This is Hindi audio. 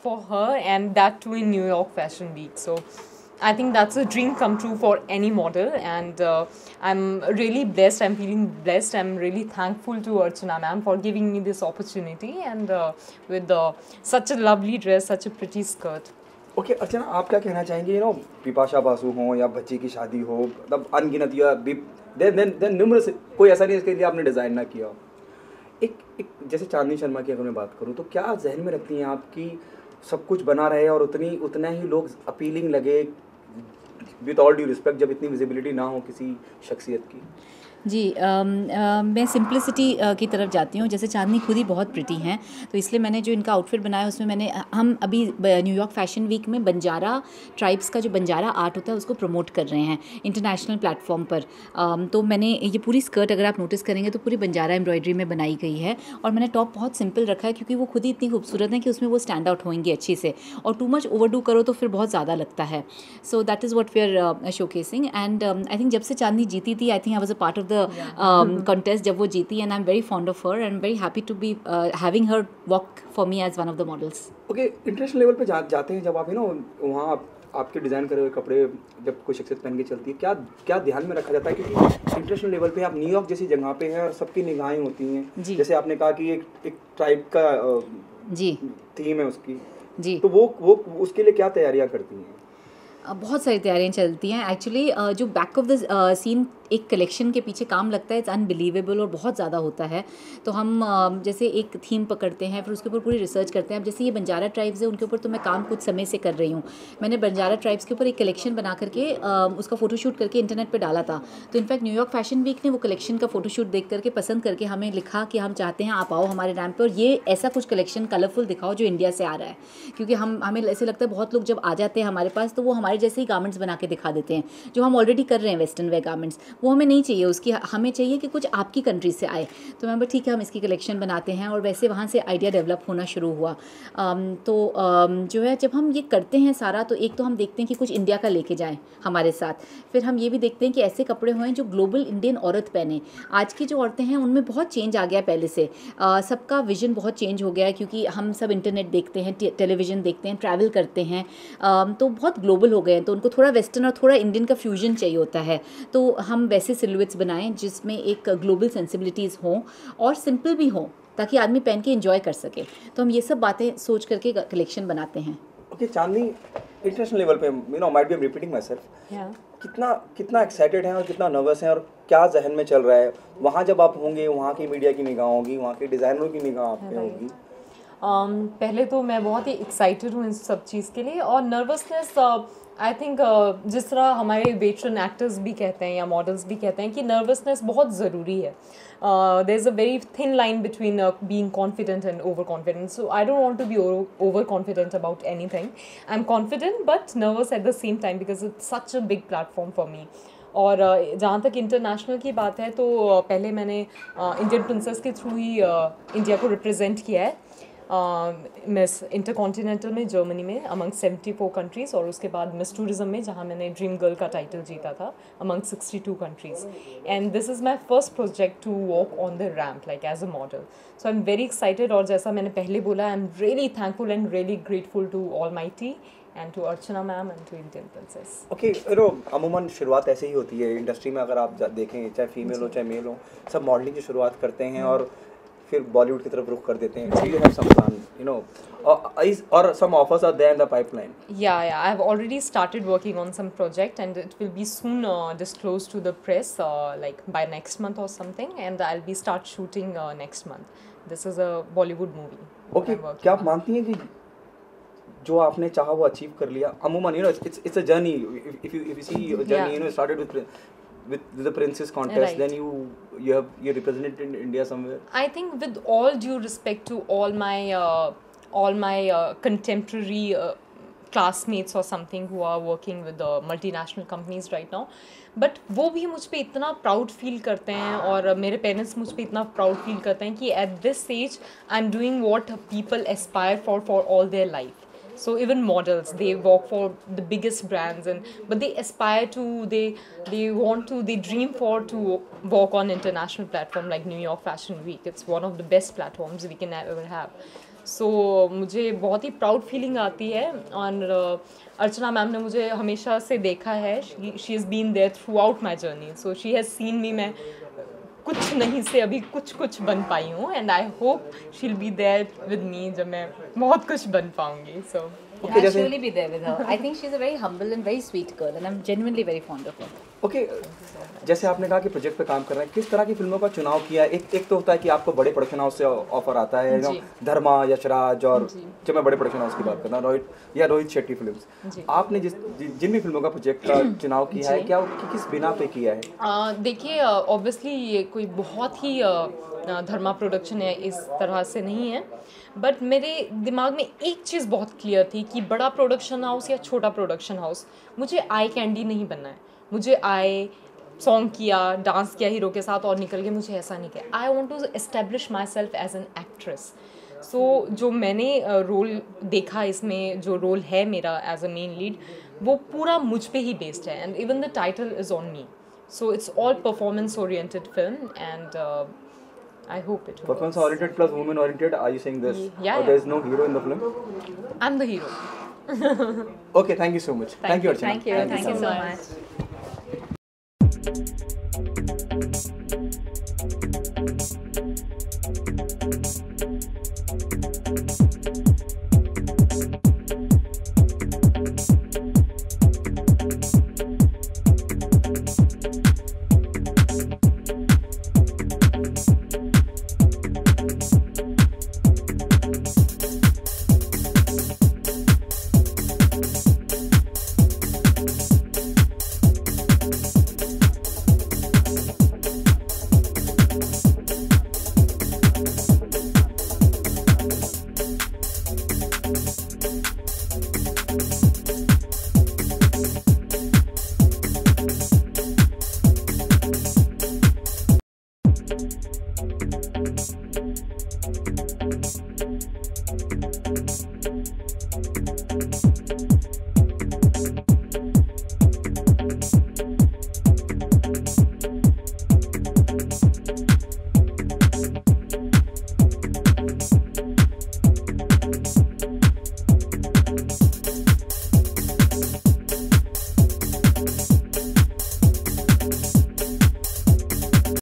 for her, and that too in New York Fashion Week. So I think that's a dream come true for any model, and I'm really blessed. I'm feeling blessed. I'm really thankful to Archana ma'am for giving me this opportunity, and with such a lovely dress, such a pretty skirt. Okay Archana, आप क्या कहना चाहेंगे? बिपाशा बासु हो या बच्ची की शादी हो, मतलब अनगिनत या देन न्यूमरस, कोई ऐसा नहीं इसके लिए आपने डिज़ाइन ना किया हो। एक जैसे चांदनी शर्मा की अगर मैं बात करूँ, तो क्या जहन में रखती हैं आप कि सब कुछ बना रहे और उतना ही लोग अपीलिंग लगे, विद ऑल ड्यू रिस्पेक्ट, जब इतनी विजिबिलिटी ना हो किसी शख्सियत की? जी, मैं सिंप्लिसिटी की तरफ जाती हूँ। जैसे चांदनी खुद ही बहुत प्रिटी हैं, तो इसलिए मैंने जो इनका आउटफिट बनाया उसमें हम अभी न्यूयॉर्क फैशन वीक में बंजारा ट्राइब्स का जो बंजारा आर्ट होता है उसको प्रमोट कर रहे हैं इंटरनेशनल प्लेटफॉर्म पर। तो मैंने ये पूरी स्कर्ट अगर आप नोटिस करेंगे तो पूरी बंजारा एम्ब्रॉयडरी में बनाई गई है, और मैंने टॉप बहुत सिंपल रखा है क्योंकि वो खुद ही इतनी खूबसूरत हैं कि उसमें वो स्टैंड आउट होंगी अच्छी से, और टू मच ओवरडू करो तो फिर बहुत ज़्यादा लगता है। So that is what we are showcasing, and I think जब से चांदनी जीती थी, I think I was a part of contest जब वो जीती, and I'm very fond of her and very happy to be having her walk for me as one of the models. Okay, international level पे जाते हैं जब आप वहाँ आपके डिज़ाइन करे हुए कपड़े जब कोई शख्सियत पहन के चलती है, क्या ध्यान में रखा जाता है? क्योंकि इंटरनेशनल लेवल पे आप न्यूयॉर्क जैसी जगह पे हैं और सबकी निगाहें होती हैं, जैसे आपने कहा कि एक ट्राइब का जी थीम है उसकी जी, तो वो उसके लिए क्या तैयारियाँ करती हैं? बहुत सारी तैयारियां चलती हैं एक्चुअली। जो बैक ऑफ द सीन एक कलेक्शन के पीछे काम लगता है इट्स अनबिलीवेबल और बहुत ज़्यादा होता है। तो हम जैसे एक थीम पकड़ते हैं, फिर उसके ऊपर पूरी रिसर्च करते हैं। अब जैसे ये बंजारा ट्राइब्स है, उनके ऊपर तो मैं काम कुछ समय से कर रही हूँ। मैंने बंजारा ट्राइब्स के ऊपर एक कलेक्शन बना करके उसका फ़ोटोशूट करके इंटरनेट पर डाला था। तो इनफैक्ट न्यूयॉर्क फैशन वीक ने वो कलेक्शन का फ़ोटोशूट देख करके पसंद करके हमें लिखा कि हम चाहते हैं आप आओ हमारे रैम्प पे और ये ऐसा कुछ कलेक्शन कलरफुल दिखाओ जो इंडिया से आ रहा है। क्योंकि हमें ऐसे लगता है बहुत लोग जब आ जाते हैं हमारे पास तो वो हमारे जैसे ही गारमेंट्स बना के दिखा देते हैं जो हम ऑलरेडी कर रहे हैं वेस्टर्न वेयर गारमेंट्स, वो हमें नहीं चाहिए। उसकी हमें चाहिए कि कुछ आपकी कंट्री से आए। तो मैं ठीक है हम इसकी कलेक्शन बनाते हैं और वैसे वहाँ से आइडिया डेवलप होना शुरू हुआ। जो है जब हम ये करते हैं सारा, तो एक तो हम देखते हैं कि कुछ इंडिया का लेके जाएँ हमारे साथ, फिर हम ये भी देखते हैं कि ऐसे कपड़े हों जो ग्लोबल इंडियन औरत पहने। आज की जो औरतें हैं उनमें बहुत चेंज आ गया पहले से, सबका विजन बहुत चेंज हो गया है क्योंकि हम सब इंटरनेट देखते हैं, टेलीविज़न देखते हैं, ट्रैवल करते हैं, तो बहुत ग्लोबल हो गए हैं। तो उनको थोड़ा वेस्टर्न और थोड़ा इंडियन का फ्यूजन चाहिए होता है। तो हम वैसे सिलुएट्स बनाएं जिसमें एक ग्लोबल सेंसिबिलिटीज़ हों और सिंपल भी हों ताकि आदमी पहन के एंजॉय कर सके। तो हम ये सब बातें सोच करके कलेक्शन बनाते हैं। ओके चांदनी, इंटरनेशनल लेवल पे might be repeating my self, कितना एक्साइटेड हैं और कितना नर्वस हैं और क्या जहन में चल रहा है वहाँ जब आप होंगे? वहाँ की मीडिया की निगाह होगी, वहाँ के डिज़ाइनरों की निगाह आप पे होगी। पहले तो मैं बहुत ही एक्साइटेड हूँ इन सब चीज़ के लिए, और नर्वसनेस आई थिंक जिस तरह हमारे वेटरन एक्टर्स भी कहते हैं या मॉडल्स भी कहते हैं कि नर्वसनेस बहुत ज़रूरी है। There is a very thin line between being confident and over confident, so I don't want to be over confident about anything. I am confident but nervous at the same time because it's such a big platform for me. और जहाँ तक इंटरनेशनल की बात है तो पहले मैंने इंडियन प्रिंसेस के थ्रू ही इंडिया को रिप्रेजेंट किया है मिस इंटरकॉन्टिनेंटल में, जर्मनी में अमंग 74 कंट्रीज़, और उसके बाद मिस टूरिज़म में जहाँ मैंने ड्रीम गर्ल का टाइटल जीता था among 62 countries. And this is my first project to walk on the ramp like as a model, so I am very excited. और जैसा मैंने पहले बोला, I am really thankful and really grateful to almighty and to Archana ma'am and to Indian Princess. Okay अमूमन शुरुआत ऐसे ही होती है इंडस्ट्री में, अगर आप देखें चाहे फीमेल हो चाहे मेल हो, सब मॉडलिंग की शुरुआत करते हैं और फिर बॉलीवुड की तरफ रुख कर देते हैं। You have some plan, or some offers are there in the pipeline? Yeah, I've already started working on some project and it will be soon disclosed to the press like by next month or something, and I'll be start shooting next month. This is a Bollywood movie. Okay, क्या आप मानती हैं कि जो आपने चाहा वो अचीव कर लिया? अमूमन it's a journey. If you see a journey, you started with the princess contest, right. Then you represented in India somewhere. I think with all due respect to all my contemporary classmates or something who are working with the multinational companies right now, but वो भी मुझ पे इतना प्राउड फील करते हैं और मेरे पेरेंट्स मुझ पे इतना प्राउड फील करते हैं कि at this age I am doing what people aspire for all their life. So even models, they work for the biggest brands, but they aspire to, they dream to walk on international platform like New York Fashion Week. It's one of the best platforms we can ever have. So मुझे बहुत ही प्राउड फीलिंग आती है. और अर्चना मैम ने मुझे हमेशा से देखा है. She has been there throughout my journey. So she has seen me. मैं कुछ नहीं से अभी कुछ बन पाई हूँ, and I hope she will be there with me जब मैं बहुत कुछ बन पाऊंगी. सो Yeah, I'll surely be there with her. I think she's a very humble and very sweet girl, and I'm genuinely very fond of her. Okay, जैसे आपने कहा कि प्रोजेक्ट पे काम कर रहे हैं, किस तरह की फिल्मों का चुनाव किया? एक तो होता है कि आपको बड़े प्रोडक्शन हाउस से ऑफर आता है, धर्मा, यशराज, और जब मैं बड़े प्रोडक्शन हाउस की बात कर रहा हूँ, रोहित शेट्टी फिल्म्स. आपने जिन भी फिल्मों का प्रोजेक्ट का चुनाव किया है, क्या किस बिना पे किया है? देखिए, ऑब्वियसली ये कोई बहुत ही धर्मा प्रोडक्शन है इस तरह से नहीं है, बट मेरे दिमाग में एक चीज़ बहुत क्लियर थी कि बड़ा प्रोडक्शन हाउस या छोटा प्रोडक्शन हाउस, मुझे आई कैंडी नहीं बनना है. मुझे आए, सॉन्ग किया, डांस किया हीरो के साथ और निकल गए, मुझे ऐसा नहीं किया. I want to establish myself as an actress. So जो मैंने रोल देखा, इसमें जो रोल है मेरा एज अ मेन लीड, वो पूरा मुझ पे ही बेस्ड है, and even the title is on me. So it's all performance oriented film, and I hope it works. Performance oriented plus woman oriented. Are you saying this? Yeah. Or there is no hero in the film? I'm the hero. Okay, thank you so much. Thank you, Archana. Thank you so much. है।